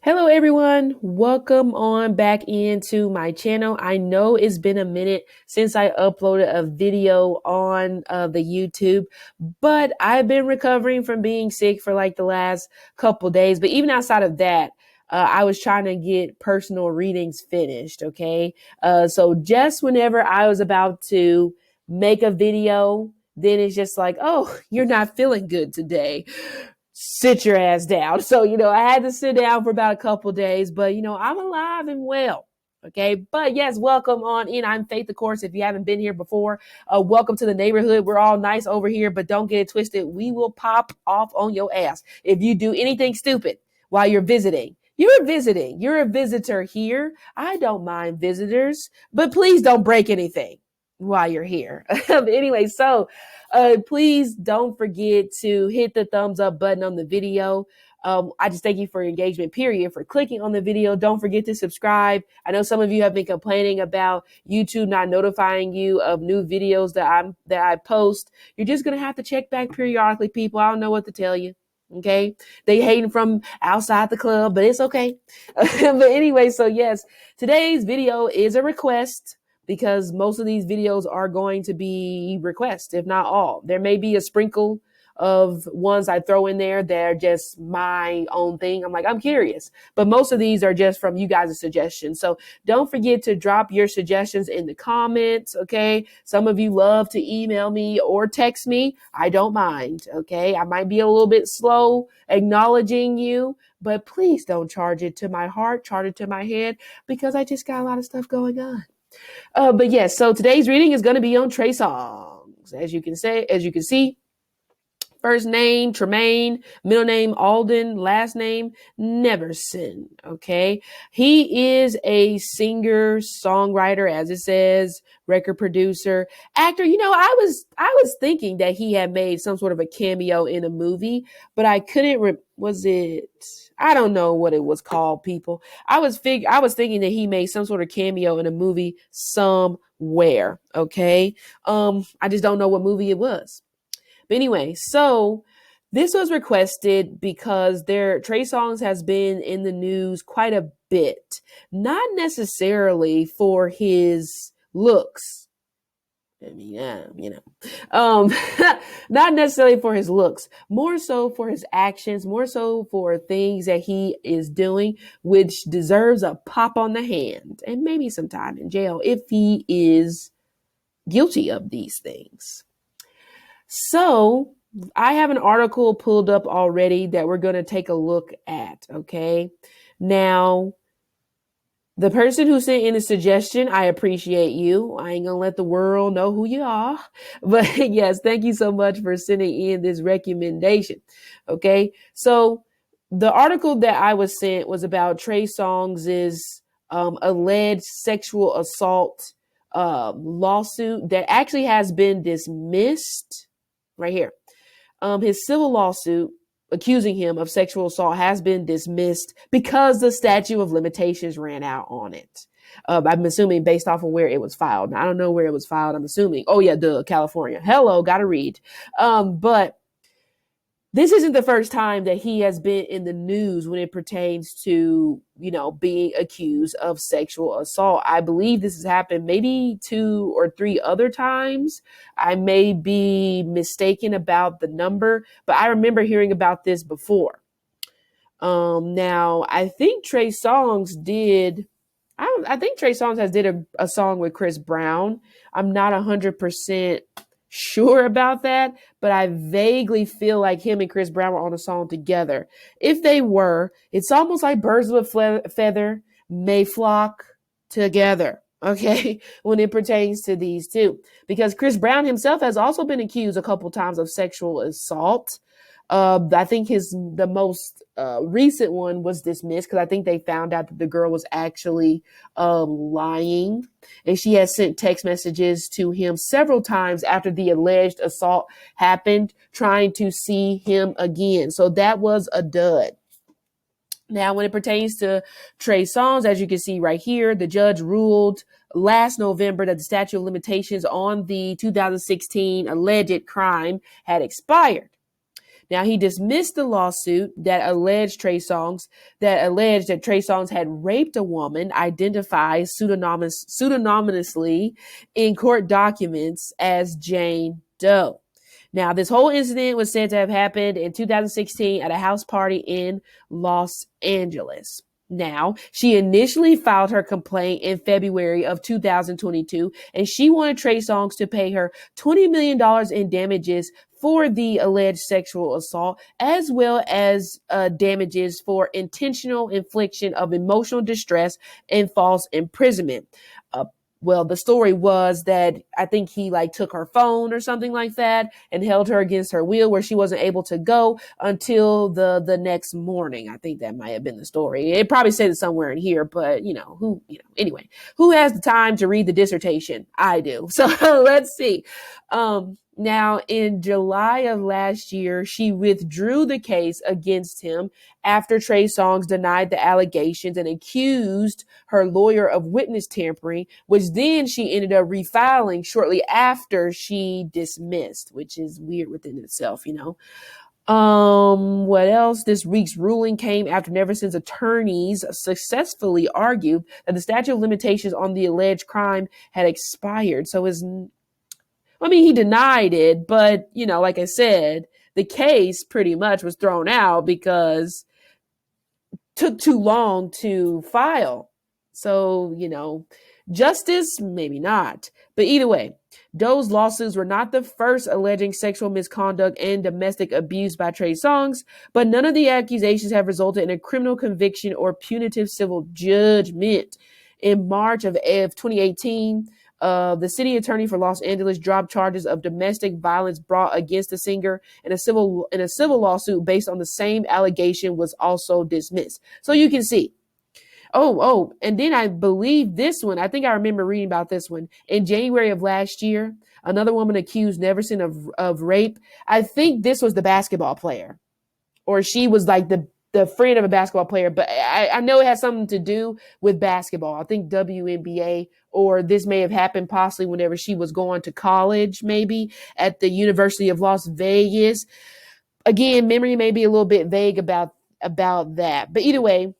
Hello, everyone. Welcome on back into my channel. I know it's been a minute since I uploaded a video on the YouTube, but I've been recovering from being sick for like the last couple days. But even outside of that, I was trying to get personal readings finished. Okay. So just whenever I was about to make a video, then it's just like, oh, you're not feeling good today, sit your ass down. So, I had to sit down for about a couple days, but, I'm alive and well. Okay. But yes, welcome on in. I'm Faith, of course. If you haven't been here before, welcome to the neighborhood. We're all nice over here, but don't get it twisted. We will pop off on your ass if you do anything stupid while you're visiting. You're visiting. You're a visitor here. I don't mind visitors, but please don't break anything while you're here. Anyway, so please don't forget to hit the thumbs up button on the video. I just thank you for your engagement, period, for clicking on the video. Don't forget to subscribe. I know some of you have been complaining about YouTube not notifying you of new videos that I post. You're just going to have to check back periodically, people. I don't know what to tell you. Okay. They hating from outside the club, but it's okay. But anyway, so yes, today's video is a request, because most of these videos are going to be requests, if not all. There may be a sprinkle of ones I throw in there that are just my own thing. I'm curious, but most of these are just from you guys' suggestions. So don't forget to drop your suggestions in the comments. Okay. Some of you love to email me or text me. I don't mind. Okay. I might be a little bit slow acknowledging you, but please don't charge it to my heart, charge it to my head, because I just got a lot of stuff going on. But yes, so today's reading is going to be on Trey Songz. As you can see, first name Tremaine, middle name Alden, last name Neverson. Okay, he is a singer, songwriter, as it says, record producer, actor. I was thinking that he had made some sort of a cameo in a movie, but I couldn't. Was it? I don't know what it was called, people. I was thinking that he made some sort of cameo in a movie somewhere. Okay. I just don't know what movie it was. But anyway, so this was requested because Trey Songz has been in the news quite a bit, not necessarily for his looks. Not necessarily for his looks, more so for his actions, more so for things that he is doing, which deserves a pop on the hand and maybe some time in jail if he is guilty of these things. So I have an article pulled up already that we're going to take a look at. Okay. Now, the person who sent in a suggestion, I appreciate you. I ain't going to let the world know who you are. But yes, thank you so much for sending in this recommendation. Okay. So the article that I was sent was about Trey Songz's alleged sexual assault lawsuit that actually has been dismissed right here. His civil lawsuit accusing him of sexual assault has been dismissed because the statute of limitations ran out on it. I'm assuming based off of where it was filed. Now, I don't know where it was filed. I'm assuming. Oh yeah, California. Hello, gotta read. But this isn't the first time that he has been in the news when it pertains to, being accused of sexual assault. I believe this has happened maybe 2 or 3 other times. I may be mistaken about the number, but I remember hearing about this before. Now, I think Trey Songz has did a song with Chris Brown. I'm not 100% sure about that, but I vaguely feel like him and Chris Brown were on a song together. If they were, it's almost like birds of a feather may flock together. Okay, when it pertains to these two, because Chris Brown himself has also been accused a couple times of sexual assault. I think the most recent one was dismissed because I think they found out that the girl was actually lying, and she has sent text messages to him several times after the alleged assault happened, trying to see him again. So that was a dud. Now, when it pertains to Trey Songz, as you can see right here, the judge ruled last November that the statute of limitations on the 2016 alleged crime had expired. Now, he dismissed the lawsuit that alleged Trey Songz had raped a woman identified pseudonymously in court documents as Jane Doe. Now, this whole incident was said to have happened in 2016 at a house party in Los Angeles. Now, she initially filed her complaint in February of 2022, and she wanted Trey Songz to pay her $20 million in damages for the alleged sexual assault, as well as damages for intentional infliction of emotional distress and false imprisonment. Well, the story was that I think he took her phone or something like that and held her against her will where she wasn't able to go until the next morning. I think that might have been the story. It probably said it somewhere in here, but anyway, who has the time to read the dissertation? I do. So let's see. Now, in July of last year, she withdrew the case against him after Trey Songz denied the allegations and accused her lawyer of witness tampering, which then she ended up refiling shortly after she dismissed, which is weird within itself, What else? This week's ruling came after Neverson's attorneys successfully argued that the statute of limitations on the alleged crime had expired. So he denied it, but, like I said, the case pretty much was thrown out because it took too long to file. So, justice, maybe not. But either way, Doe's lawsuits were not the first alleging sexual misconduct and domestic abuse by Trey Songz, but none of the accusations have resulted in a criminal conviction or punitive civil judgment. In March of 2018, the city attorney for Los Angeles dropped charges of domestic violence brought against the singer, and a civil lawsuit based on the same allegation was also dismissed. So you can see. Oh, and then I believe this one, I think I remember reading about this one. In January of last year, another woman accused Neverson of rape. I think this was the basketball player, or she was like the friend of a basketball player, but I know it has something to do with basketball. I think WNBA, or this may have happened possibly whenever she was going to college, maybe at the University of Las Vegas. Again, memory may be a little bit vague about that, but either way,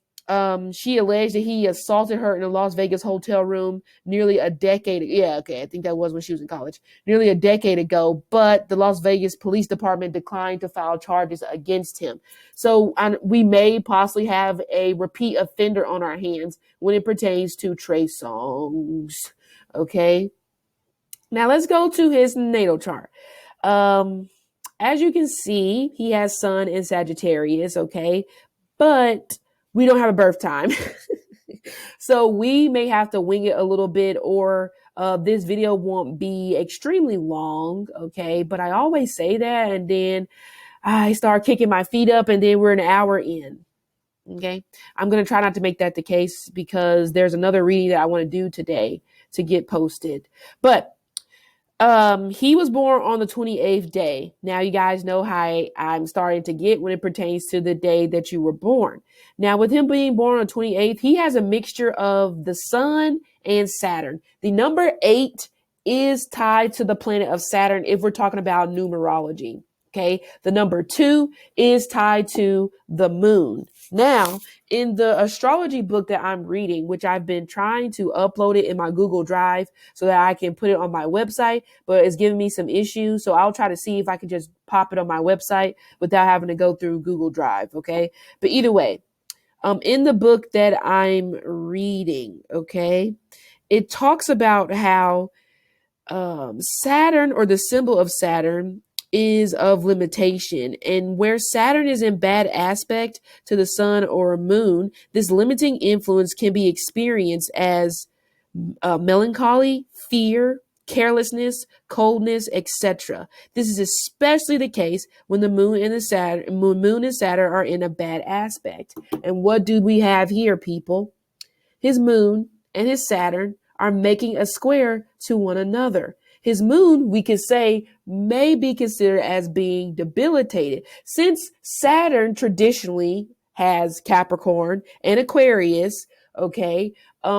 she alleged that he assaulted her in a Las Vegas hotel room nearly a decade. Yeah, okay. I think that was when she was in college, nearly a decade ago. But the Las Vegas Police Department declined to file charges against him. So we may possibly have a repeat offender on our hands when it pertains to Trey Songz. Okay. Now let's go to his natal chart. As you can see, he has Sun in Sagittarius. Okay. But we don't have a birth time. So we may have to wing it a little bit, or this video won't be extremely long. Okay. But I always say that, and then I start kicking my feet up, and then we're an hour in. Okay. I'm going to try not to make that the case because there's another reading that I want to do today to get posted. But he was born on the 28th day. Now you guys know how I'm starting to get when it pertains to the day that you were born. Now with him being born on the 28th, he has a mixture of the sun and Saturn. The number 8 is tied to the planet of Saturn if we're talking about numerology. Okay. The number 2 is tied to the moon. Now, in the astrology book that I'm reading, which I've been trying to upload it in my Google Drive so that I can put it on my website, but it's giving me some issues. So I'll try to see if I can just pop it on my website without having to go through Google Drive. Okay. But either way, in the book that I'm reading, okay, it talks about how Saturn, or the symbol of Saturn, is of limitation, and where Saturn is in bad aspect to the sun or moon, this limiting influence can be experienced as melancholy, fear, carelessness, coldness, etc. This is especially the case when the moon and Saturn are in a bad aspect. And what do we have here, people? His moon and his Saturn are making a square to one another. His moon, we could say, may be considered as being debilitated, since Saturn traditionally has Capricorn and Aquarius. Okay,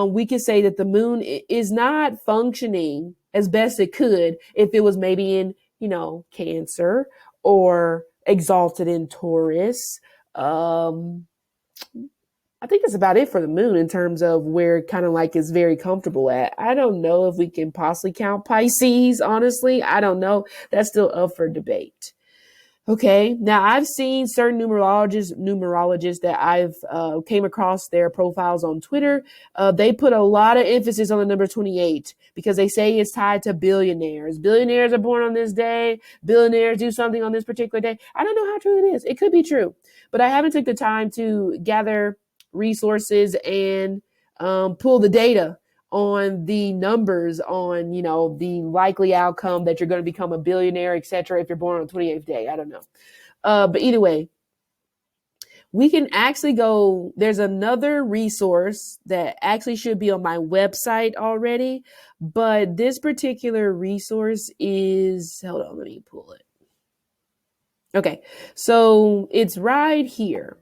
we could say that the moon is not functioning as best it could if it was maybe in, Cancer or exalted in Taurus. I think that's about it for the moon in terms of where it kind of like is very comfortable at. I don't know if we can possibly count Pisces, honestly. I don't know. That's still up for debate. Okay, now I've seen certain numerologists that I've came across their profiles on Twitter. They put a lot of emphasis on the number 28 because they say it's tied to billionaires. Billionaires are born on this day. Billionaires do something on this particular day. I don't know how true it is. It could be true, but I haven't took the time to gather resources and pull the data on the numbers on, you know, the likely outcome that you're going to become a billionaire, etc. if you're born on the 28th day. I don't know. But either way, we can actually go, there's another resource that actually should be on my website already, but this particular resource is, hold on, let me pull it. Okay, so it's right here.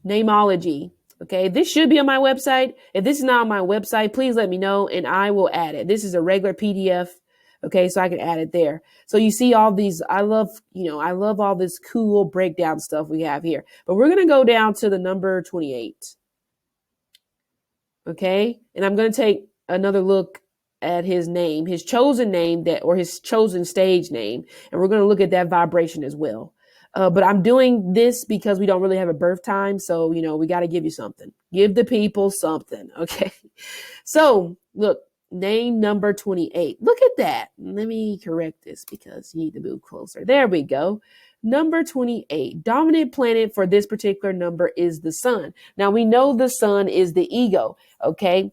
Numerology. Okay, this should be on my website. If this is not on my website, please let me know and I will add it. This is a regular PDF. Okay, so I can add it there. So you see all these, I love all this cool breakdown stuff we have here. But we're going to go down to the number 28. Okay, and I'm going to take another look at his name, his chosen name or his chosen stage name. And we're going to look at that vibration as well. But I'm doing this because we don't really have a birth time. So, you know, we got to give you something. Give the people something. Okay. So, look, name number 28. Look at that. Let me correct this because you need to move closer. There we go. Number 28. Dominant planet for this particular number is the sun. Now, we know the sun is the ego. Okay.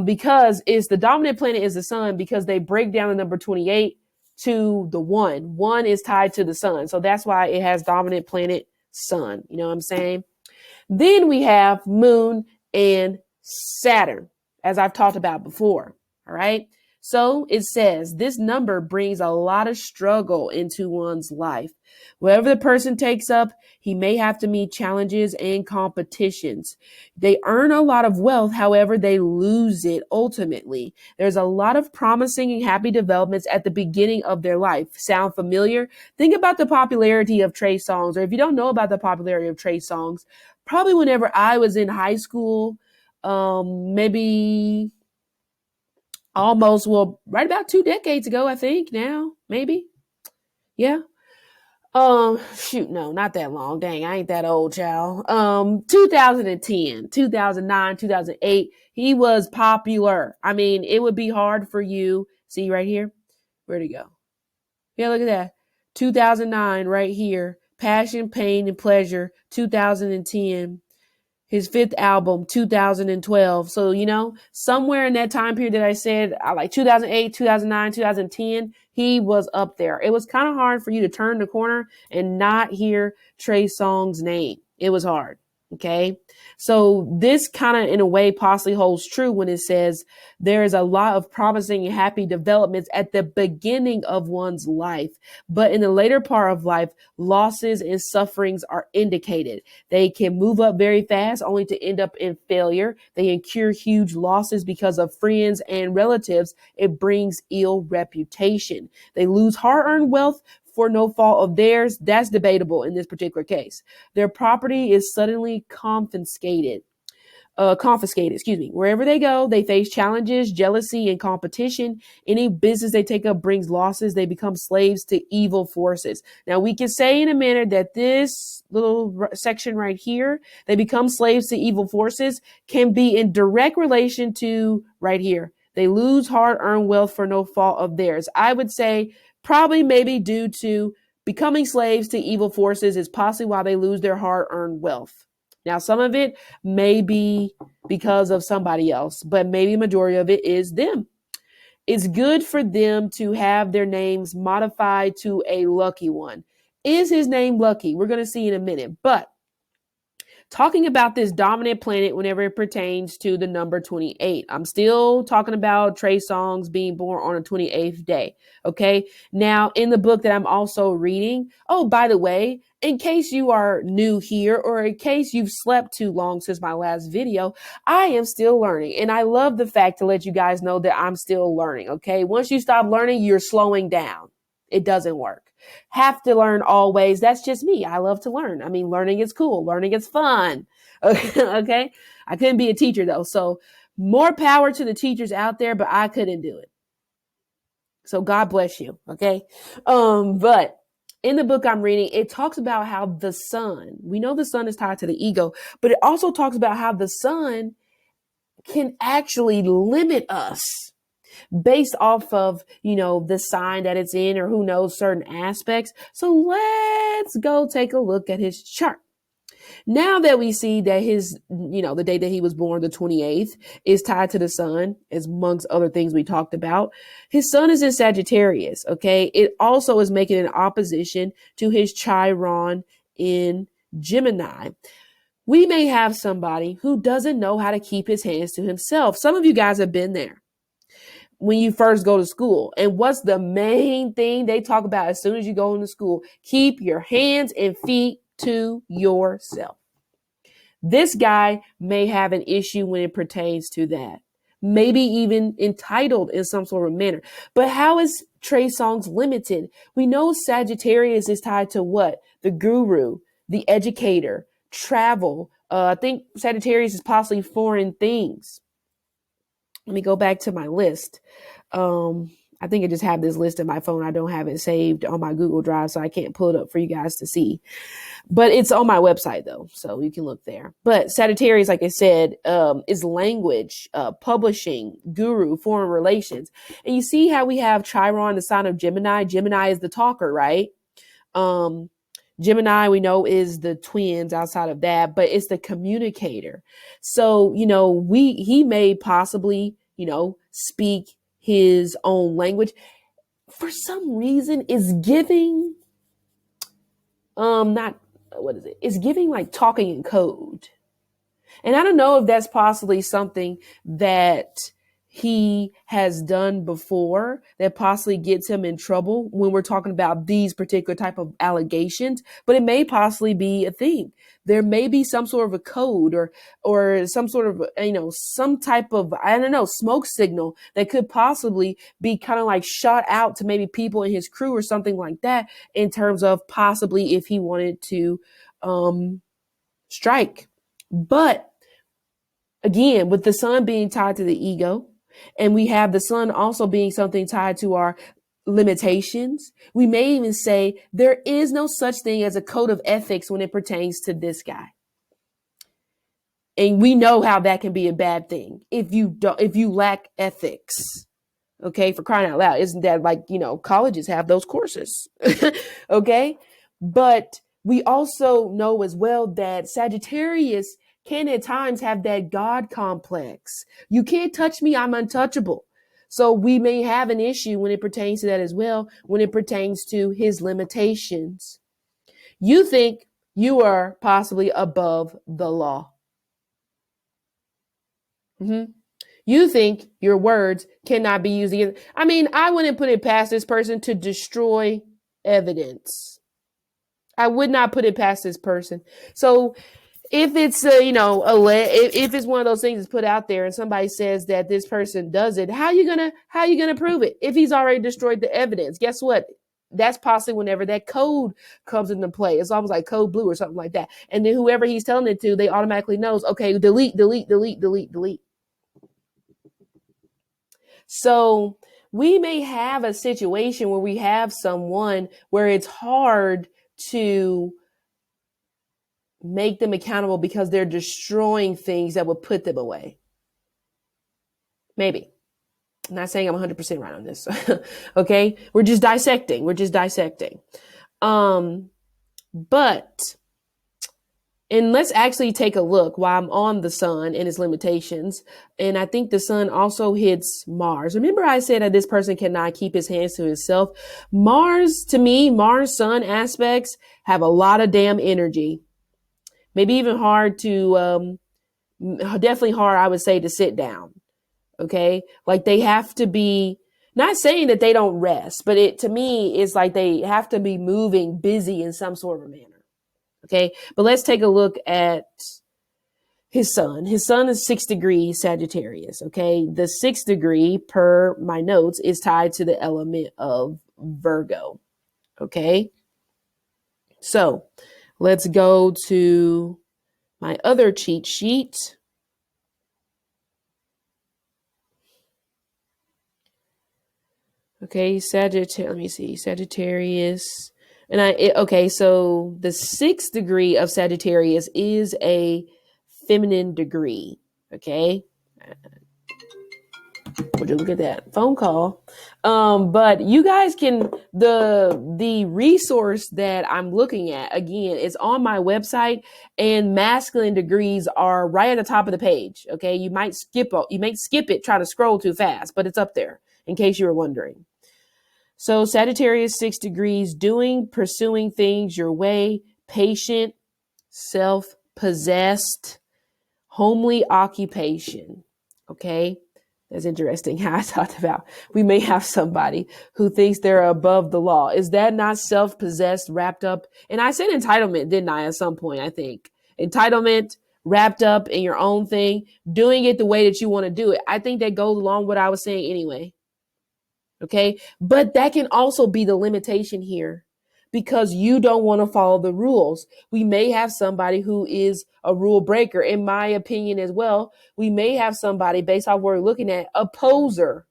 Because it's the dominant planet is the sun because they break down the number 28 to the one. One is tied to the sun. So that's why it has dominant planet sun. You know what I'm saying? Then we have moon and Saturn, as I've talked about before. All right. So it says this number brings a lot of struggle into one's life. Whatever the person takes up, he may have to meet challenges and competitions. They earn a lot of wealth. However, they lose it ultimately. There's a lot of promising and happy developments at the beginning of their life. Sound familiar? Think about the popularity of Trey Songz, or if you don't know about the popularity of Trey Songz, probably whenever I was in high school, maybe almost, well, right about 2 decades ago, I think now, maybe. Yeah. Shoot, no, not that long. Dang, I ain't that old, child. 2010, 2009, 2008, he was popular. I mean, it would be hard for you. See right here? Where'd he go? Yeah, look at that. 2009 right here. Passion, Pain, and Pleasure, 2010. His 5th album, 2012. So, you know, somewhere in that time period that I said, like 2008, 2009, 2010, he was up there. It was kind of hard for you to turn the corner and not hear Trey Songz' name. It was hard. Okay. So this kind of in a way possibly holds true when it says there is a lot of promising and happy developments at the beginning of one's life. But in the later part of life, losses and sufferings are indicated. They can move up very fast only to end up in failure. They incur huge losses because of friends and relatives. It brings ill reputation. They lose hard-earned wealth for no fault of theirs. That's debatable in this particular case. Their property is suddenly confiscated. Wherever they go, they face challenges, jealousy, and competition. Any business they take up brings losses. They become slaves to evil forces. Now, we can say in a manner that this little section right here, they become slaves to evil forces, can be in direct relation to right here. They lose hard-earned wealth for no fault of theirs. I would say probably maybe due to becoming slaves to evil forces is possibly why they lose their hard-earned wealth. Now, some of it may be because of somebody else, but maybe a majority of it is them. It's good for them to have their names modified to a lucky one. Is his name lucky? We're going to see in a minute. But talking about this dominant planet whenever it pertains to the number 28. I'm still talking about Trey Songz being born on the 28th day. Okay. Now, in the book that I'm also reading, oh, by the way, in case you are new here or in case you've slept too long since my last video, I am still learning. And I love the fact to let you guys know that I'm still learning. Okay. Once you stop learning, you're slowing down. It doesn't work. Have to learn always. That's just me. I love to learn. I mean, learning is cool. Learning is fun. Okay. I couldn't be a teacher though. So more power to the teachers out there, but I couldn't do it. So God bless you. Okay. But in the book I'm reading, it talks about how the sun, we know the sun is tied to the ego, but it also talks about how the sun can actually limit us based off of, the sign that it's in, or who knows certain aspects. So let's go take a look at his chart. Now that we see that his, the day that he was born, the 28th, is tied to the sun, as amongst other things we talked about, his sun is in Sagittarius. Okay. It also is making an opposition to his Chiron in Gemini. We may have somebody who doesn't know how to keep his hands to himself. Some of you guys have been there when you first go to school. And what's the main thing they talk about as soon as you go into school? Keep your hands and feet to yourself. This guy may have an issue when it pertains to that. Maybe even entitled in some sort of manner. But how is Trey Songz limited? We know Sagittarius is tied to what? The guru, the educator, travel. I think Sagittarius is possibly foreign things. Let me go back to my list. I think I just have this list in my phone. I don't have it saved on my Google Drive, so I can't pull it up for you guys to see. But it's on my website, though, so you can look there. But Sagittarius, like I said, is language, publishing, guru, foreign relations. And you see how we have Chiron, the sign of Gemini. Gemini is the talker, right? Gemini, we know, is the twins outside of that, but it's the communicator. So, he may possibly, speak his own language. For some reason, is giving, it's giving like talking in code. And I don't know if that's possibly something that he has done before that possibly gets him in trouble when we're talking about these particular type of allegations, but it may possibly be a thing. There may be some sort of a code or some sort of, some type of, smoke signal that could possibly be kind of like shot out to maybe people in his crew or something like that, in terms of possibly if he wanted to strike. But again, with the sun being tied to the ego, and we have the sun also being something tied to our limitations, we may even say there is no such thing as a code of ethics when it pertains to this guy. And we know how that can be a bad thing if you lack ethics. Okay, for crying out loud. Isn't that like, colleges have those courses? Okay. But we also know as well that Sagittarius can at times have that God complex. You can't touch me, I'm untouchable. So we may have an issue when it pertains to that as well, when it pertains to his limitations. You think you are possibly above the law. You think your words cannot be used against. I mean, I wouldn't put it past this person to destroy evidence. I would not put it past this person. So if it's, if it's one of those things that's put out there and somebody says that this person does it, how you gonna prove it if he's already destroyed the evidence? Guess what? That's possibly whenever that code comes into play. It's almost like code blue or something like that. And then whoever he's telling it to, they automatically knows, okay, delete. So we may have a situation where we have someone where it's hard to make them accountable because they're destroying things that would put them away. Maybe. I'm not saying I'm 100% right on this. Okay. We're just dissecting. And let's actually take a look while I'm on the sun and its limitations. And I think the sun also hits Mars. Remember I said that this person cannot keep his hands to himself. Mars, to me, Mars sun aspects have a lot of damn energy. Maybe even hard to, definitely hard, I would say, to sit down. Okay. Like they have to be, not saying that they don't rest, but to me, it's like they have to be moving, busy in some sort of manner. Okay. But let's take a look at his sun. His sun is 6 degrees Sagittarius. Okay. The 6th degree, per my notes, is tied to the element of Virgo. Okay. So let's go to my other cheat sheet. Okay, Let me see, Sagittarius, okay. So the 6th degree of Sagittarius is a feminine degree. Okay, would you look at that phone call? But you guys can the resource that I'm looking at again is on my website, and masculine degrees are right at the top of the page. Okay, you might skip it, try to scroll too fast, but it's up there in case you were wondering. So Sagittarius 6 degrees, pursuing things your way, patient, self-possessed, homely occupation. Okay. That's interesting how I talked about we may have somebody who thinks they're above the law. Is that not self-possessed, wrapped up? And I said entitlement, didn't I, at some point, I think. Entitlement, wrapped up in your own thing, doing it the way that you want to do it. I think that goes along with what I was saying anyway. Okay. But that can also be the limitation here because you don't want to follow the rules. We may have somebody who is a rule breaker, in my opinion, as well. We may have somebody, based on what we're looking at, a poser.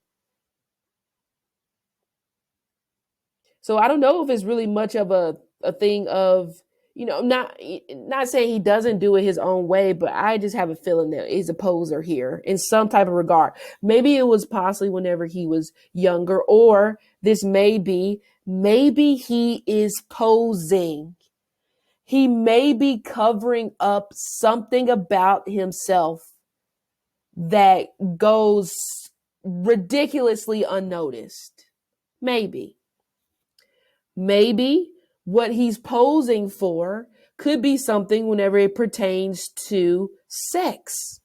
So I don't know if it's really much of a thing of, not saying he doesn't do it his own way, but I just have a feeling that he's a poser here in some type of regard. Maybe it was possibly whenever he was younger, or this maybe he is posing. He may be covering up something about himself that goes ridiculously unnoticed. Maybe what he's posing for could be something whenever it pertains to sex.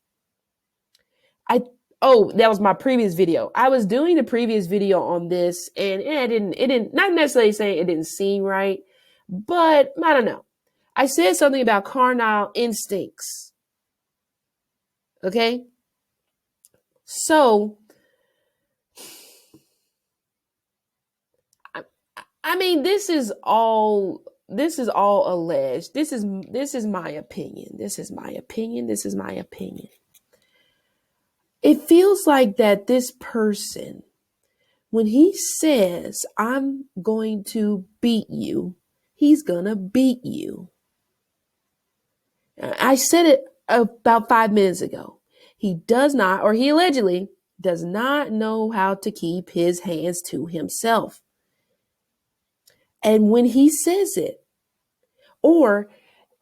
That was my previous video. I was doing the previous video on this, and it didn't, not necessarily saying it didn't seem right, but I don't know. I said something about carnal instincts. Okay. So, I mean, this is all alleged. This is my opinion. This is my opinion. It feels like that this person, when he says, I'm going to beat you, he's going to beat you. I said it about 5 minutes ago. He does not, or he allegedly does not know how to keep his hands to himself. And when he says it, or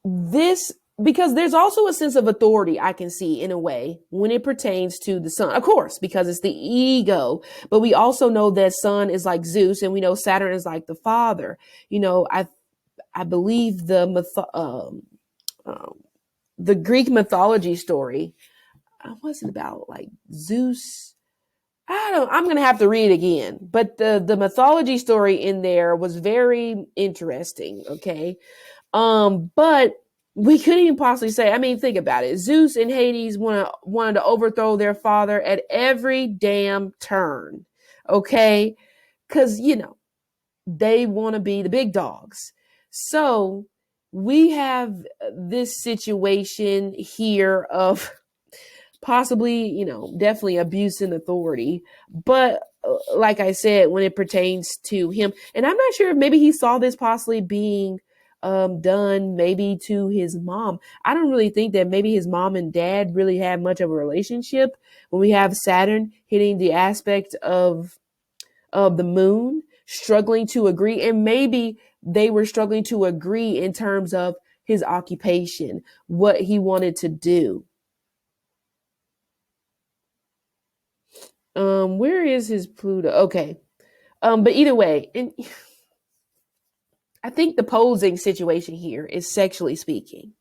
this, because there's also a sense of authority I can see in a way when it pertains to the sun, of course, because it's the ego. But we also know that sun is like Zeus, and we know Saturn is like the father. I believe the Greek mythology story. What's it about? Like Zeus. I'm going to have to read it again, but the mythology story in there was very interesting. Okay. But we couldn't even possibly say, I mean, think about it. Zeus and Hades wanted to overthrow their father at every damn turn. Okay. Cause they want to be the big dogs. So we have this situation here of possibly, definitely abuse in authority. But like I said, when it pertains to him, and I'm not sure if maybe he saw this possibly being done maybe to his mom. I don't really think that maybe his mom and dad really had much of a relationship. When we have Saturn hitting the aspect of the moon, struggling to agree, and maybe they were struggling to agree in terms of his occupation, what he wanted to do. Where is his Pluto? Okay. But either way, and I think the posing situation here is sexually speaking.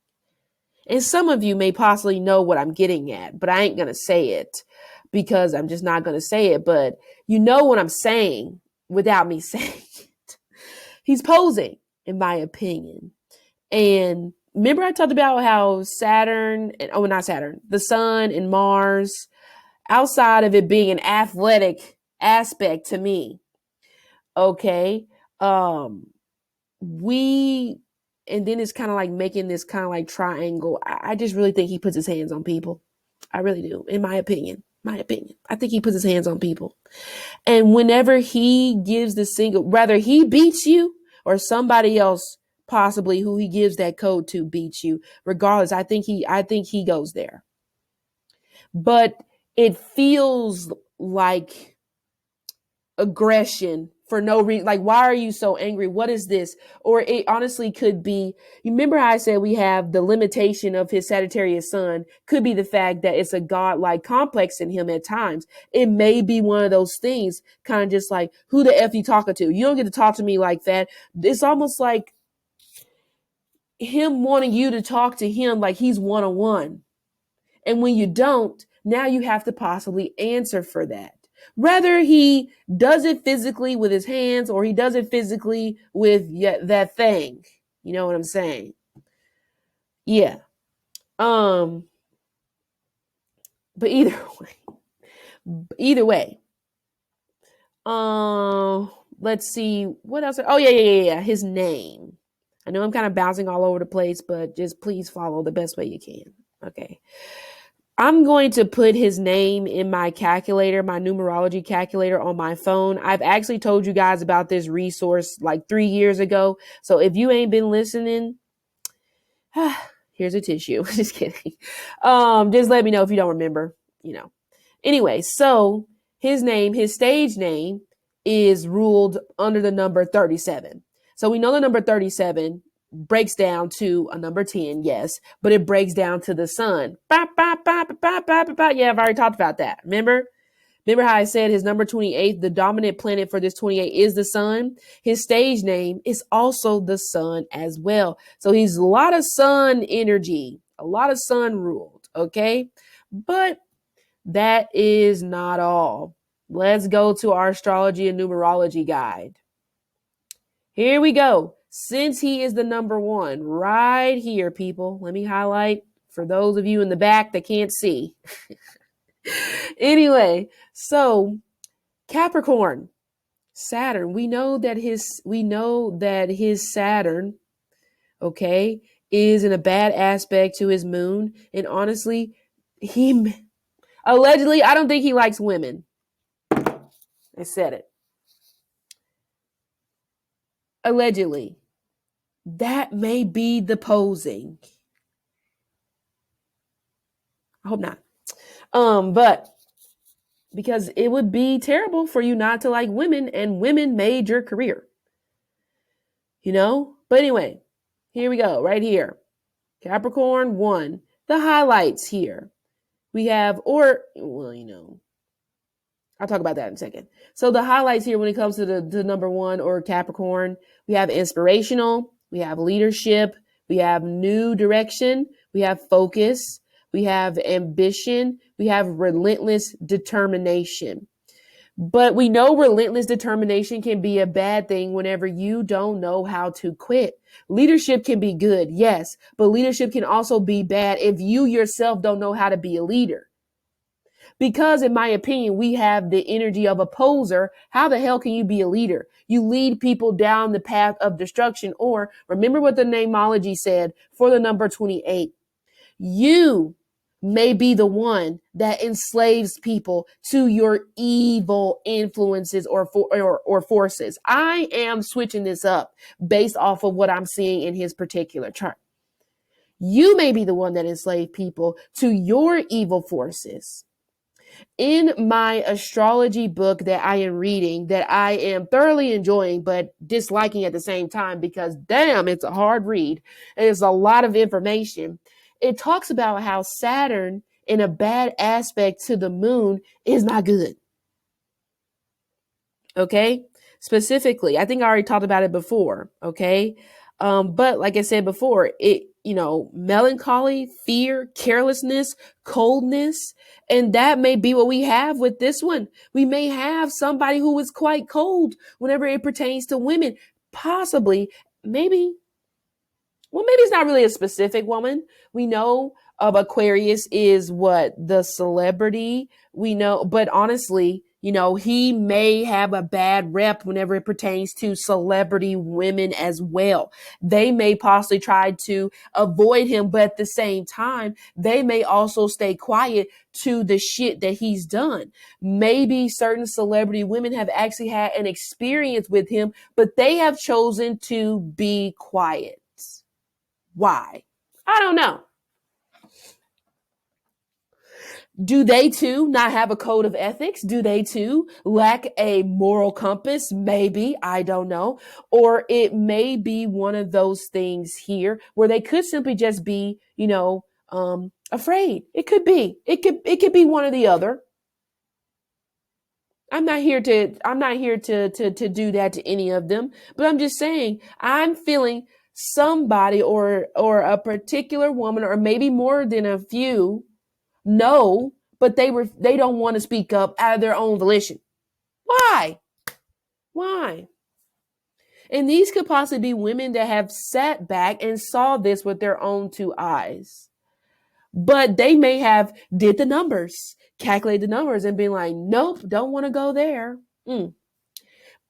And some of you may possibly know what I'm getting at, but I ain't going to say it because I'm just not going to say it. But you know what I'm saying without me saying it. He's posing, in my opinion. And remember I talked about how the sun and Mars, outside of it being an athletic aspect to me, Okay. We, and then it's kind of like making this kind of like triangle. I just really think he puts his hands on people. I really do, in my opinion. I think he puts his hands on people. And whenever he gives the single, whether he beats you or somebody else possibly who he gives that code to beats you, regardless, I think he goes there. But it feels like aggression for no reason. Like, why are you so angry? What is this? Or it honestly could be, you remember how I said we have the limitation of his Sagittarius sun, could be the fact that it's a godlike complex in him at times. It may be one of those things, kind of just like, who the F you talking to? You don't get to talk to me like that. It's almost like him wanting you to talk to him like he's one-on-one. And when you don't, now you have to possibly answer for that. Whether he does it physically with his hands or he does it physically with that thing. You know what I'm saying? Yeah. But either way. Let's see what else. Oh yeah. His name. I know I'm kind of bouncing all over the place, but just please follow the best way you can. Okay. I'm going to put his name in my calculator, my numerology calculator on my phone. I've actually told you guys about this resource like 3 years ago. So if you ain't been listening, here's a tissue. Just kidding. Just let me know if you don't remember, Anyway, so his stage name is ruled under the number 37. So we know the number 37 breaks down to a number 10, yes, but it breaks down to the sun. Yeah, I've already talked about that. Remember how I said his number 28, the dominant planet for this 28 is the sun? His stage name is also the sun as well. So he's a lot of sun energy, a lot of sun ruled, okay? But that is not all. Let's go to our astrology and numerology guide. Here we go. Since he is the number 1 right here, people, let me highlight for those of you in the back that can't see. Anyway, so Capricorn, Saturn, we know that his Saturn, okay, is in a bad aspect to his moon. And honestly, allegedly, I don't think he likes women. I said it. Allegedly. That may be the posing. I hope not. But because it would be terrible for you not to like women, and women made your career. But anyway, here we go, right here. Capricorn 1. The highlights here. We have, I'll talk about that in a second. So the highlights here when it comes to the number 1 or Capricorn, we have inspirational, we have leadership, we have new direction, we have focus, we have ambition, we have relentless determination. But we know relentless determination can be a bad thing whenever you don't know how to quit. Leadership can be good, yes, but leadership can also be bad if you yourself don't know how to be a leader. Because in my opinion, we have the energy of a poser. How the hell can you be a leader? You lead people down the path of destruction. Or remember what the Numerology said for the number 28. You may be the one that enslaves people to your evil influences or forces. I am switching this up based off of what I'm seeing in his particular chart. You may be the one that enslaved people to your evil forces. In my astrology book that I am reading, that I am thoroughly enjoying, but disliking at the same time because damn, it's a hard read. It's a lot of information. It talks about how Saturn in a bad aspect to the moon is not good. Okay. Specifically, I think I already talked about it before. Okay. But like I said before, melancholy, fear, carelessness, coldness, and that may be what we have with this one. We may have somebody who is quite cold whenever it pertains to women. Possibly, maybe it's not really a specific woman. We know of Aquarius is what? The celebrity. We know, but honestly, He may have a bad rep whenever it pertains to celebrity women as well. They may possibly try to avoid him, but at the same time, they may also stay quiet to the shit that he's done. Maybe certain celebrity women have actually had an experience with him, but they have chosen to be quiet. Why? I don't know. Do they too not have a code of ethics? Do they too lack a moral compass? Maybe, I don't know. Or it may be one of those things here where they could simply just be, afraid. It could be. It could be one or the other. I'm not here to do that to any of them, but I'm just saying I'm feeling somebody or a particular woman, or maybe more than a few, no, but they don't want to speak up out of their own volition. Why? Why? And these could possibly be women that have sat back and saw this with their own two eyes. But they may have did the numbers, calculated the numbers, and been like, nope, don't want to go there.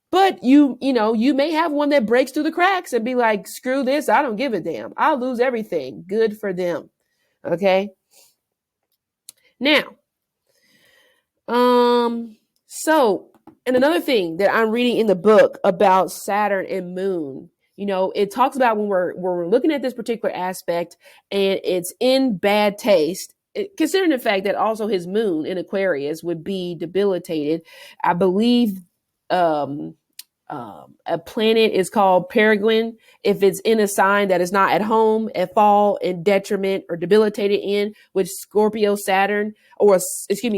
But you may have one that breaks through the cracks and be like, screw this, I don't give a damn. I'll lose everything. Good for them. Okay. Now, so, and another thing that I'm reading in the book about Saturn and Moon, it talks about when we're looking at this particular aspect and it's in bad taste, considering the fact that also his moon in Aquarius would be debilitated. I believe, a planet is called Peregrine if it's in a sign that is not at home, at fall, in detriment, or debilitated in, which Scorpio Saturn,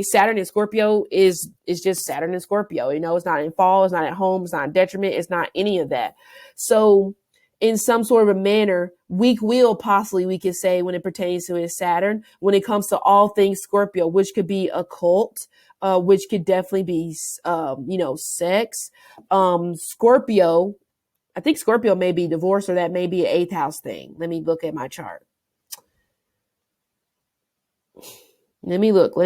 Saturn in Scorpio is just Saturn in Scorpio. It's not in fall, it's not at home, it's not in detriment, it's not any of that. So in some sort of a manner, weak will possibly we could say when it pertains to his Saturn, when it comes to all things Scorpio, which could be occult, which could definitely be, sex. Scorpio, I think Scorpio may be divorce, or that may be an 8th house thing. Let me look at my chart. Let me look.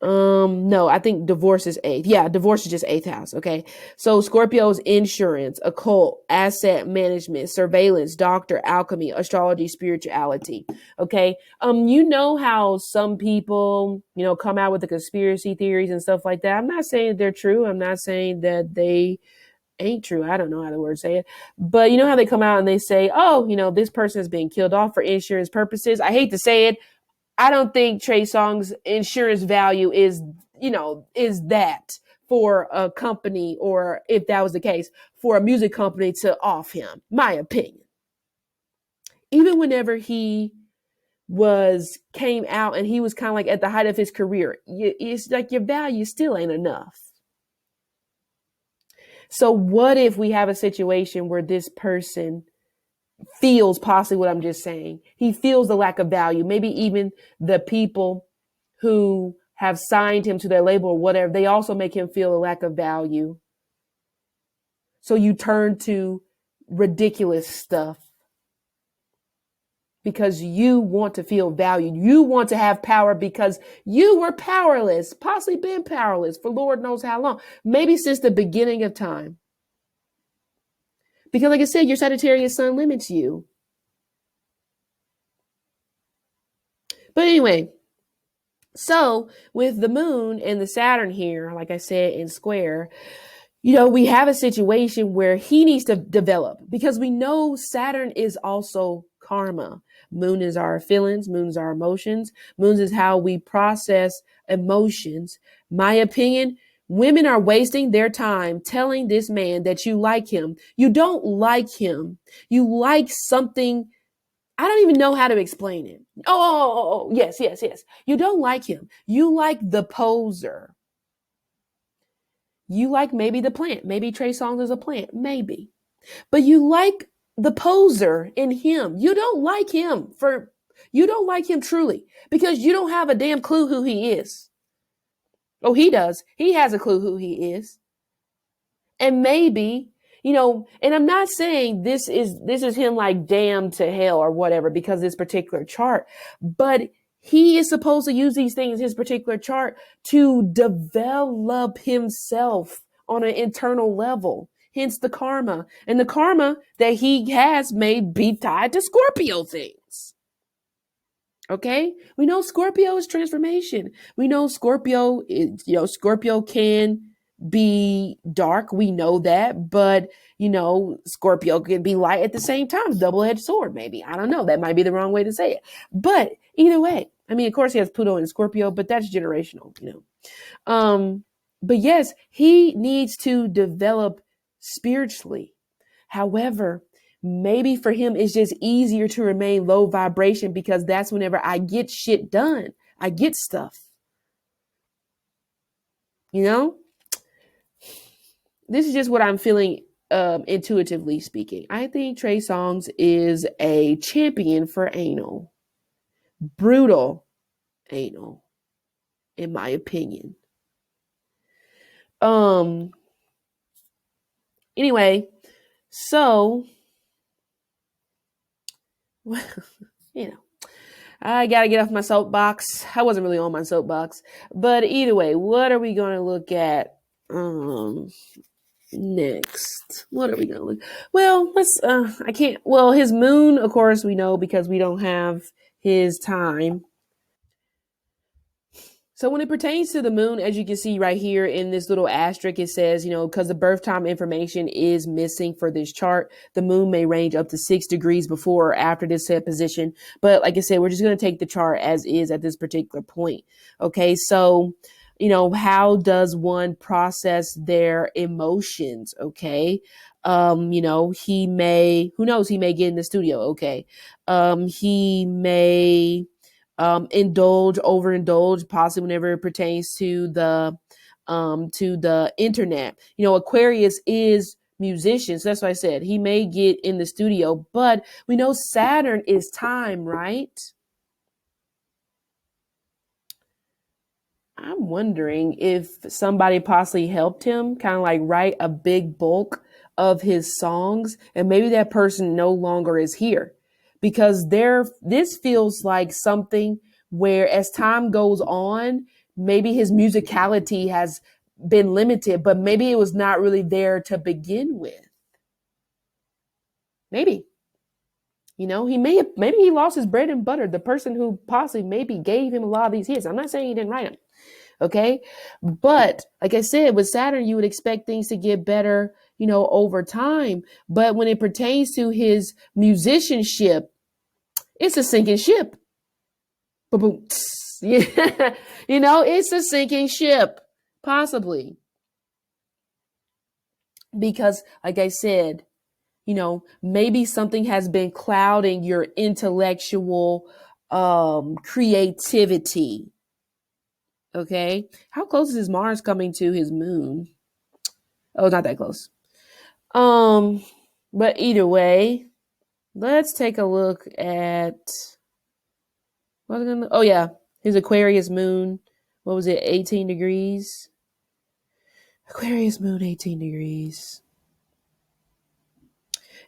No, I think divorce is 8th. Yeah, divorce is just 8th house. Okay. So Scorpio's insurance, occult, asset management, surveillance, doctor, alchemy, astrology, spirituality. Okay. How some people, come out with the conspiracy theories and stuff like that. I'm not saying they're true. I'm not saying that they ain't true. I don't know how the word say it, but how they come out and they say, oh, this person is being killed off for insurance purposes. I hate to say it. I don't think Trey Songz insurance value is that for a company, or if that was the case, for a music company to off him, my opinion. Even whenever he came out and he was kind of like at the height of his career, it's like your value still ain't enough. So what if we have a situation where this person feels possibly what I'm just saying? He feels the lack of value. Maybe even the people who have signed him to their label or whatever, they also make him feel a lack of value. So you turn to ridiculous stuff because you want to feel valued. You want to have power because you were powerless, possibly been powerless for Lord knows how long, maybe since the beginning of time. Because like I said, your Sagittarius sun limits you. But anyway, so with the moon and the Saturn here, like I said, in square, we have a situation where he needs to develop, because we know Saturn is also karma. Moon is our feelings. Moon is our emotions. Moon is how we process emotions. My opinion, women are wasting their time telling this man that you like him. You don't like him. You like something. I don't even know how to explain it. Oh, yes. You don't like him. You like the poser. You like maybe the plant. Maybe Trey Songz is a plant. Maybe. But you like the poser in him. You don't like him truly, because you don't have a damn clue who he is. Oh, he does. He has a clue who he is. And maybe, and I'm not saying this is him like damned to hell or whatever because this particular chart, but He is supposed to use these things, his particular chart, to develop himself on an internal level. Hence the karma. And the karma that he has may be tied to Scorpio things. Okay? We know Scorpio is transformation. We know Scorpio is, Scorpio can be dark. We know that. But, Scorpio can be light at the same time. Double-edged sword, maybe. I don't know. That might be the wrong way to say it. But either way, I mean, of course he has Pluto and Scorpio, but that's generational, But yes, he needs to develop spiritually. However, maybe for him, it's just easier to remain low vibration because that's whenever I get shit done. I get stuff. This is just what I'm feeling intuitively speaking. I think Trey Songz is a champion for anal. Brutal anal, in my opinion. Anyway, so, I got to get off my soapbox. I wasn't really on my soapbox. But either way, what are we going to look at next? What are we going to look? Well, his moon, of course, we know because we don't have his time. So when it pertains to the moon, as you can see right here in this little asterisk, it says, because the birth time information is missing for this chart, the moon may range up to 6 degrees before or after this set position. But like I said, we're just going to take the chart as is at this particular point. Okay, so, how does one process their emotions? Okay. He may, who knows, he may get in the studio. Okay. He may overindulge, possibly whenever it pertains to the internet. Aquarius is musicians. That's why I said he may get in the studio, but we know Saturn is time, right? I'm wondering if somebody possibly helped him kind of like write a big bulk of his songs, and maybe that person no longer is here. Because this feels like something where as time goes on, maybe his musicality has been limited, but maybe it was not really there to begin with. Maybe. Maybe he lost his bread and butter. The person who possibly maybe gave him a lot of these hits. I'm not saying he didn't write them. Okay. But like I said, with Saturn, you would expect things to get better, over time. But when it pertains to his musicianship, it's a sinking ship. Boom. Yeah. It's a sinking ship, possibly. Because like I said, maybe something has been clouding your intellectual creativity. Okay. How close is Mars coming to his moon? Oh, not that close. But either way, let's take a look at his Aquarius moon. What was it? 18 degrees. Aquarius moon, 18 degrees.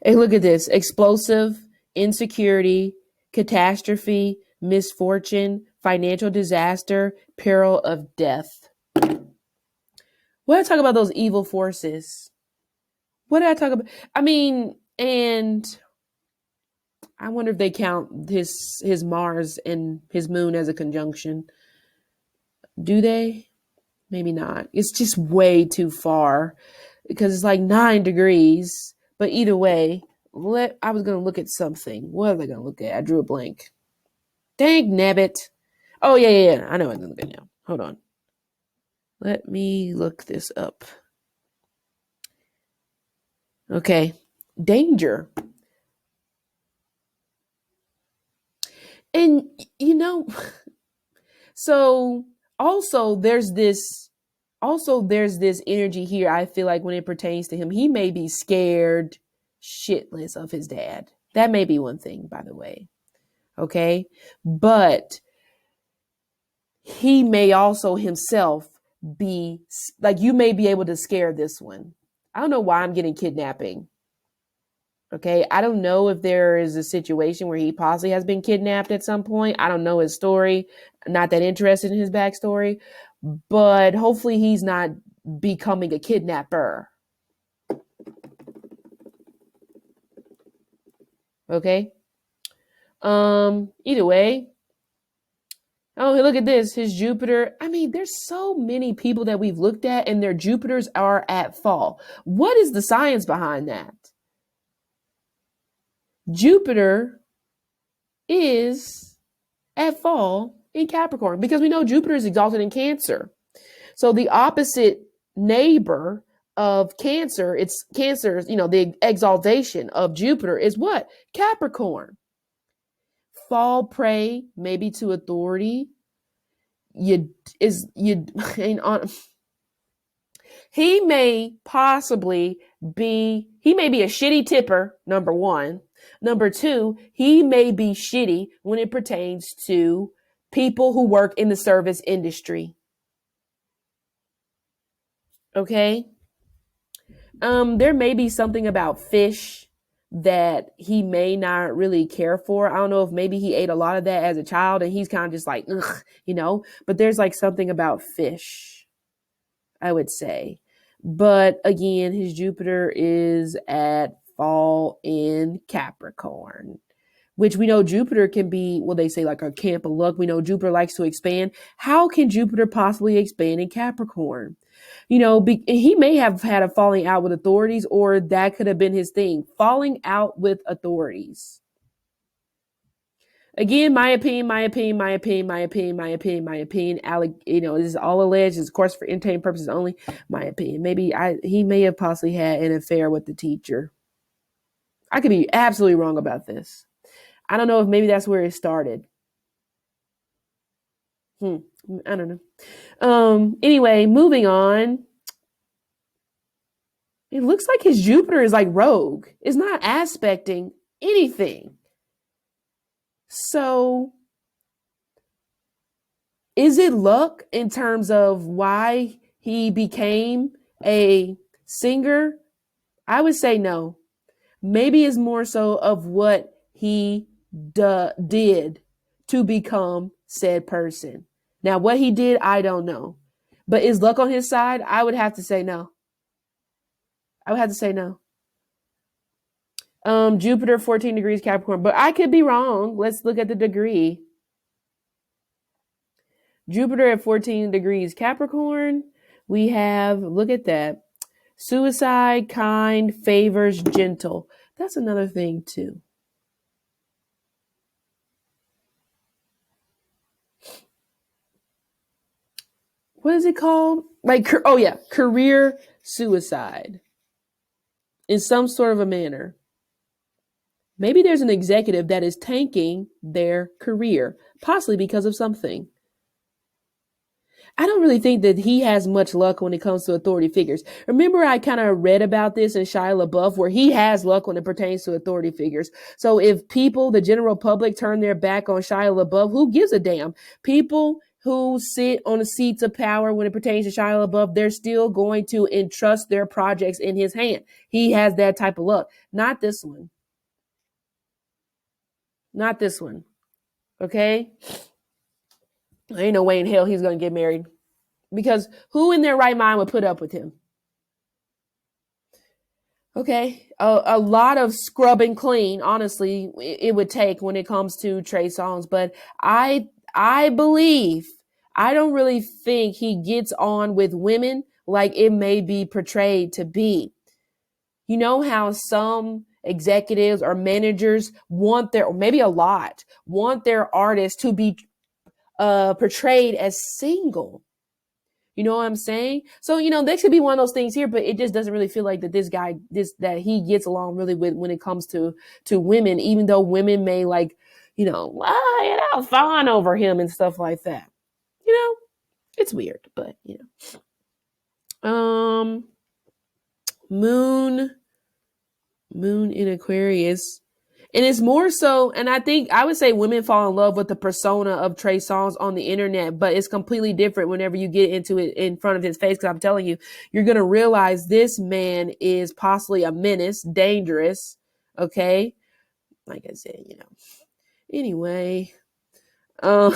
Hey, look at this. Explosive, insecurity, catastrophe, misfortune, financial disaster, peril of death. What did I talk about those evil forces? What did I talk about? I mean, and I wonder if they count his Mars and his moon as a conjunction. Do they? Maybe not. It's just way too far because it's like 9 degrees. But either way, I was going to look at something. What was I going to look at? I drew a blank. Dang nabbit. Oh, yeah. I know what I'm looking at now. Hold on. Let me look this up. Okay. Danger. And, so also there's this energy here. I feel like when it pertains to him, he may be scared shitless of his dad. That may be one thing, by the way. Okay. But he may also himself be like, you may be able to scare this one. I don't know why I'm getting kidnapping. Okay, I don't know if there is a situation where he possibly has been kidnapped at some point. I don't know his story. Not that interested in his backstory, but hopefully he's not becoming a kidnapper. Okay. Either way. Oh, look at this. His Jupiter. I mean, there's so many people that we've looked at and their Jupiters are at fall. What is the science behind that? Jupiter is at fall in Capricorn because we know Jupiter is exalted in Cancer. So the opposite neighbor of Cancer, it's Cancer's, the exaltation of Jupiter is what? Capricorn. Fall prey, maybe to authority. He may possibly be a shitty tipper, number one. Number two, he may be shitty when it pertains to people who work in the service industry. Okay. There may be something about fish that he may not really care for. I don't know if maybe he ate a lot of that as a child and he's kind of just like, ugh, but there's like something about fish, I would say. But again, his Jupiter is at fall in Capricorn, which we know Jupiter can be, well, they say like a camp of luck. We know Jupiter likes to expand. How can Jupiter possibly expand in Capricorn? He may have had a falling out with authorities, or that could have been his thing, falling out with authorities. Again, my opinion. This is all alleged. It's, of course, for entertainment purposes only. My opinion. Maybe he may have possibly had an affair with the teacher. I could be absolutely wrong about this. I don't know if maybe that's where it started. I don't know. Anyway, moving on. It looks like his Jupiter is like rogue. It's not aspecting anything. So is it luck in terms of why he became a singer? I would say no. Maybe it's more so of what he did to become said person. Now, what he did, I don't know. But is luck on his side? I would have to say no. Jupiter, 14 degrees Capricorn. But I could be wrong. Let's look at the degree. Jupiter at 14 degrees Capricorn. We have, look at that. Suicide, kind, favors, gentle. That's another thing too. What is it called? Career suicide. In some sort of a manner. Maybe there's an executive that is tanking their career, possibly because of something. I don't really think that he has much luck when it comes to authority figures. Remember, I kind of read about this in Shia LaBeouf, where he has luck when it pertains to authority figures. So if people, the general public, turn their back on Shia LaBeouf, who gives a damn? People who sit on the seats of power when it pertains to Shia LaBeouf, they're still going to entrust their projects in his hand. He has that type of luck. Not this one. Not this one. Okay? There ain't no way in hell he's going to get married. Because who in their right mind would put up with him? Okay? A lot of scrubbing clean, honestly, it would take when it comes to Trey Songz. But I believe, I don't really think he gets on with women like it may be portrayed to be. You know how some executives or managers want their artists to be portrayed as single. You know what I'm saying? So, that could be one of those things here, but it just doesn't really feel like that he gets along really with when it comes to women, even though women may fawn over him and stuff like that. It's weird, but Moon in Aquarius. And it's more so, and I would say women fall in love with the persona of Trey Songz on the internet, but it's completely different whenever you get into it in front of his face. Because I'm telling you, you're going to realize this man is possibly a menace, dangerous, Okay. Like I said, Anyway, uh,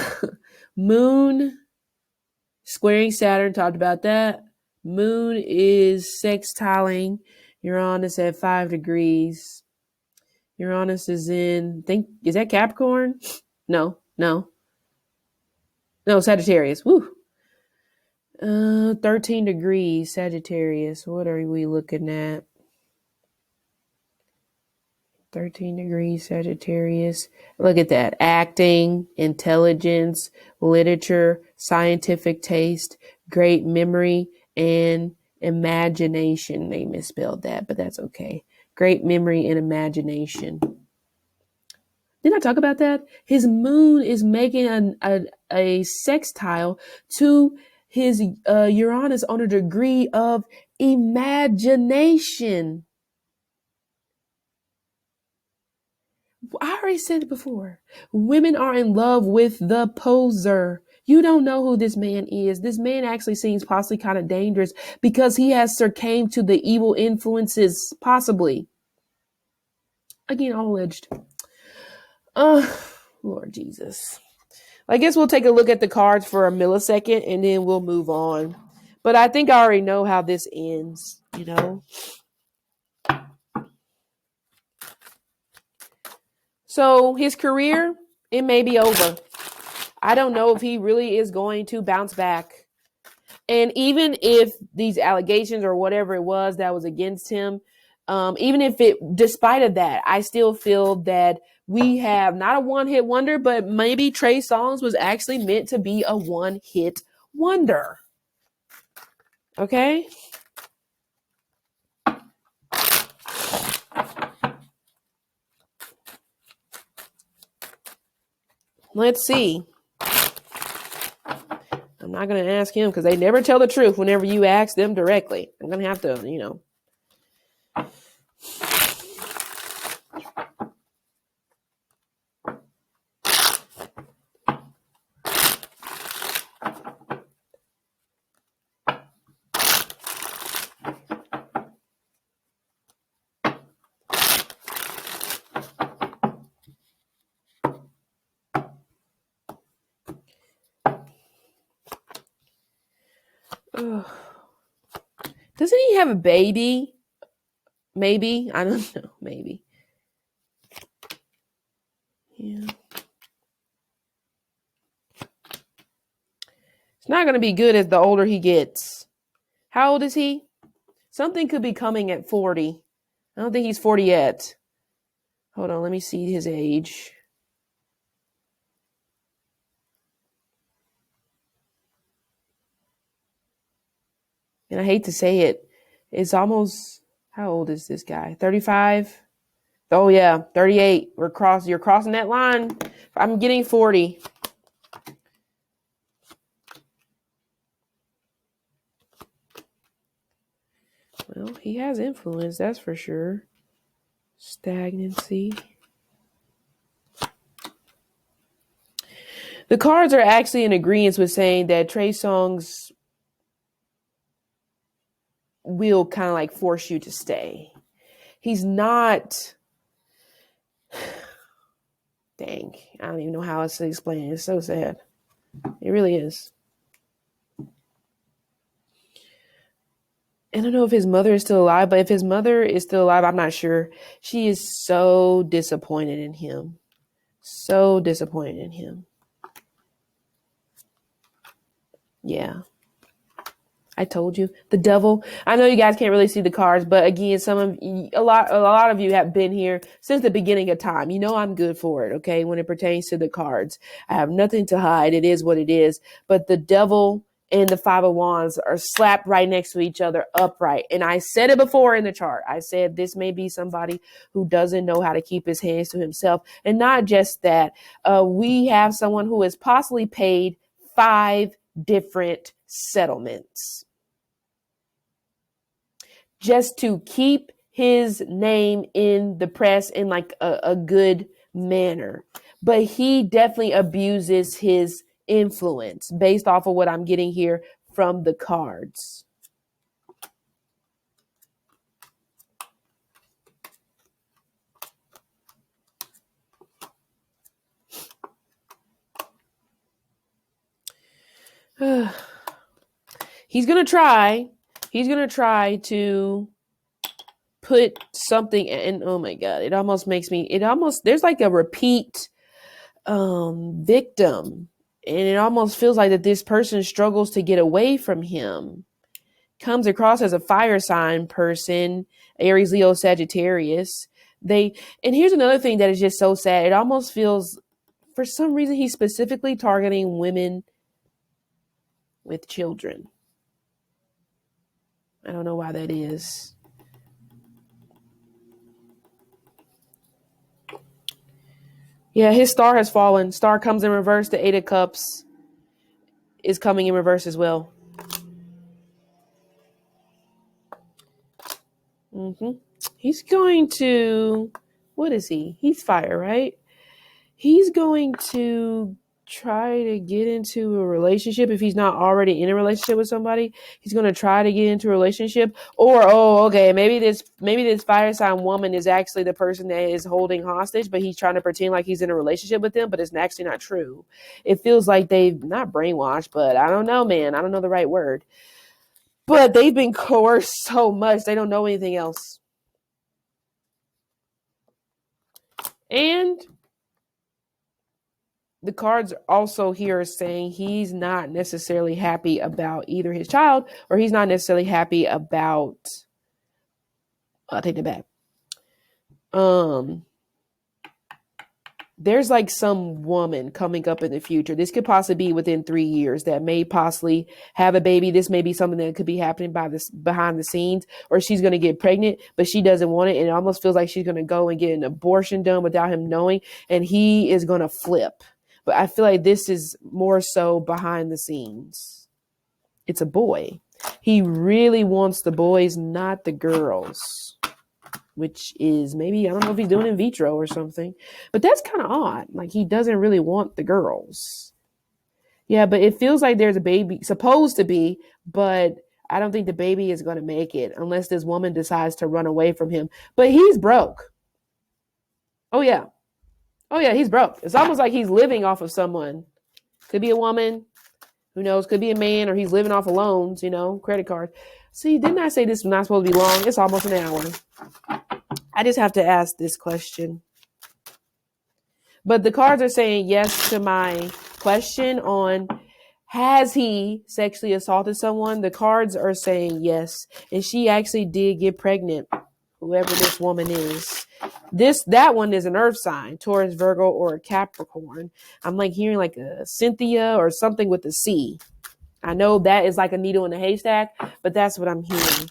Moon squaring Saturn, talked about that. Moon is sextiling Uranus at 5 degrees. Uranus is is that Capricorn? No. No, Sagittarius. Woo. 13 degrees Sagittarius. What are we looking at? 13 degrees Sagittarius. Look at that. Acting, intelligence, literature, scientific taste, great memory, and imagination. They misspelled that, but that's okay. Great memory and imagination. Didn't I talk about that? His moon is making a sextile to his Uranus on a degree of imagination. I already said it before. Women are in love with the poser. You don't know who this man is. This man actually seems possibly kind of dangerous because he has succumbed to the evil influences, possibly. Again, all alleged. Lord Jesus. I guess we'll take a look at the cards for a millisecond and then we'll move on. But I think I already know how this ends, So his career, it may be over. I don't know if he really is going to bounce back. And even if these allegations or whatever it was that was against him, even if despite of that, I still feel that we have not a one-hit wonder, but maybe Trey Songz was actually meant to be a one-hit wonder. Okay? Let's see. I'm not going to ask him because they never tell the truth whenever you ask them directly. I'm going to have to, Doesn't he have a baby? Maybe. I don't know. Maybe. Yeah. It's not going to be good as the older he gets. How old is he? Something could be coming at 40. I don't think he's 40 yet. Hold on. Let me see his age. And I hate to say it. It's almost, how old is this guy? 35? Oh yeah, 38. You're crossing that line. I'm getting 40. Well, he has influence, that's for sure. Stagnancy. The cards are actually in agreement with saying that Trey Songz will kind of like force you to stay. He's not. Dang, I don't even know how else to explain it. It's so sad. It really is. I don't know if his mother is still alive, but if his mother is still alive, I'm not sure. She is so disappointed in him. So disappointed in him. Yeah. I told you, the devil. I know you guys can't really see the cards, but again, a lot of you have been here since the beginning of time. You know I'm good for it, okay? When it pertains to the cards, I have nothing to hide. It is what it is. But the devil and the Five of Wands are slapped right next to each other, upright. And I said it before in the chart. I said this may be somebody who doesn't know how to keep his hands to himself, and not just that. We have someone who has possibly paid 5 different settlements just to keep his name in the press in like a good manner. But he definitely abuses his influence based off of what I'm getting here from the cards. He's going to try to put something, and oh my God, there's like a repeat victim. And it almost feels like that this person struggles to get away from him. Comes across as a fire sign person, Aries, Leo, Sagittarius. And here's another thing that is just so sad. It almost feels, for some reason, he's specifically targeting women with children. I don't know why that is. Yeah, his star has fallen. Star comes in reverse. The Eight of Cups is coming in reverse as well. He's going to, what is he? He's fire, right? He's going to try to get into a relationship. If he's not already in a relationship with somebody, he's going to try to get into a relationship. Or, maybe this fire sign woman is actually the person that is holding hostage, but he's trying to pretend like he's in a relationship with them, but it's actually not true. It feels like they've not brainwashed, but I don't know, man. I don't know the right word. But they've been coerced so much, they don't know anything else. And the cards also here are saying he's not necessarily happy about either his child, or he's not necessarily happy about, I'll take it back. There's like some woman coming up in the future. This could possibly be within 3 years that may possibly have a baby. This may be something that could be happening behind the scenes, or she's going to get pregnant, but she doesn't want it. And it almost feels like she's going to go and get an abortion done without him knowing. And he is going to flip. But I feel like this is more so behind the scenes. It's a boy. He really wants the boys, not the girls. Which is maybe, I don't know if he's doing in vitro or something, but that's kind of odd. Like, he doesn't really want the girls. Yeah, but it feels like there's a baby, supposed to be, but I don't think the baby is going to make it unless this woman decides to run away from him. But he's broke. Oh yeah, he's broke. It's almost like he's living off of someone. Could be a woman. Who knows? Could be a man, or he's living off of loans, credit cards. See, didn't I say this was not supposed to be long? It's almost an hour. I just have to ask this question. But the cards are saying yes to my question on, has he sexually assaulted someone? The cards are saying yes. And she actually did get pregnant, whoever this woman is. That one is an earth sign, Taurus, Virgo, or a Capricorn. I'm like hearing like a Cynthia or something with a C. I know that is like a needle in a haystack, but that's what I'm hearing.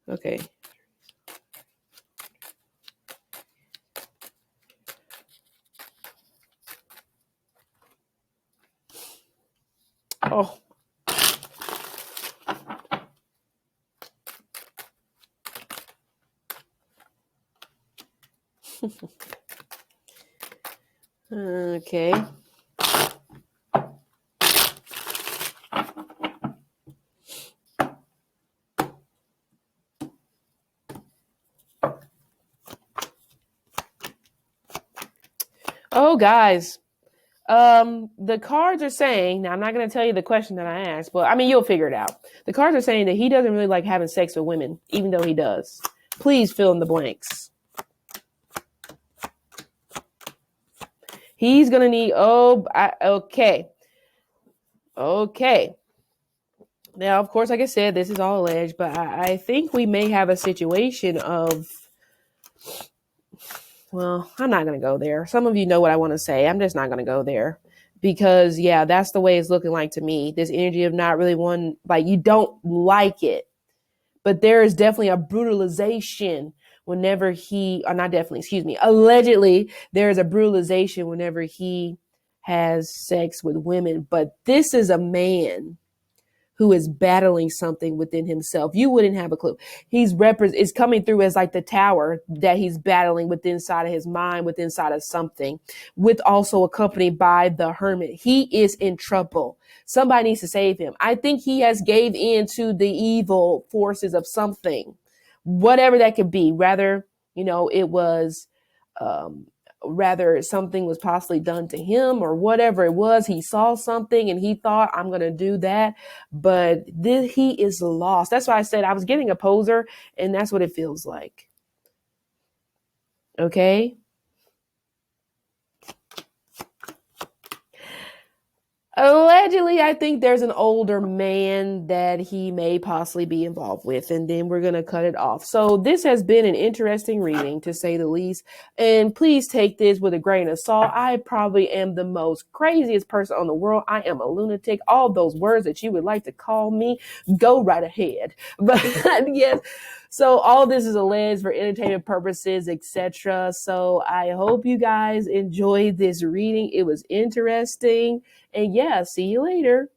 Okay. Oh. Okay. Oh, guys. The cards are saying, now I'm not going to tell you the question that I asked, but I mean, you'll figure it out. The cards are saying that he doesn't really like having sex with women, even though he does. Please fill in the blanks. He's going to need, okay. Okay. Now, of course, like I said, this is all alleged, but I think we may have a situation of, well, I'm not going to go there. Some of you know what I want to say. I'm just not going to go there because, yeah, that's the way it's looking like to me. This energy of not really one, like you don't like it, but there is definitely a brutalization whenever allegedly there is a brutalization whenever he has sex with women. But this is a man who is battling something within himself. You wouldn't have a clue. Is coming through as like the tower that he's battling within inside of his mind, within inside of something, with also accompanied by the hermit. He is in trouble. Somebody needs to save him. I think he has gave in to the evil forces of something, whatever that could be. Rather, it was rather something was possibly done to him or whatever it was. He saw something and he thought, I'm going to do that. But he is lost. That's why I said I was getting a poser, and that's what it feels like. Okay. Allegedly, I think there's an older man that he may possibly be involved with, and then we're going to cut it off. So this has been an interesting reading, to say the least. And please take this with a grain of salt. I probably am the most craziest person on the world. I am a lunatic. All those words that you would like to call me, go right ahead. But yes, so all this is alleged for entertainment purposes, etc. So I hope you guys enjoyed this reading. It was interesting. And yeah, see you later.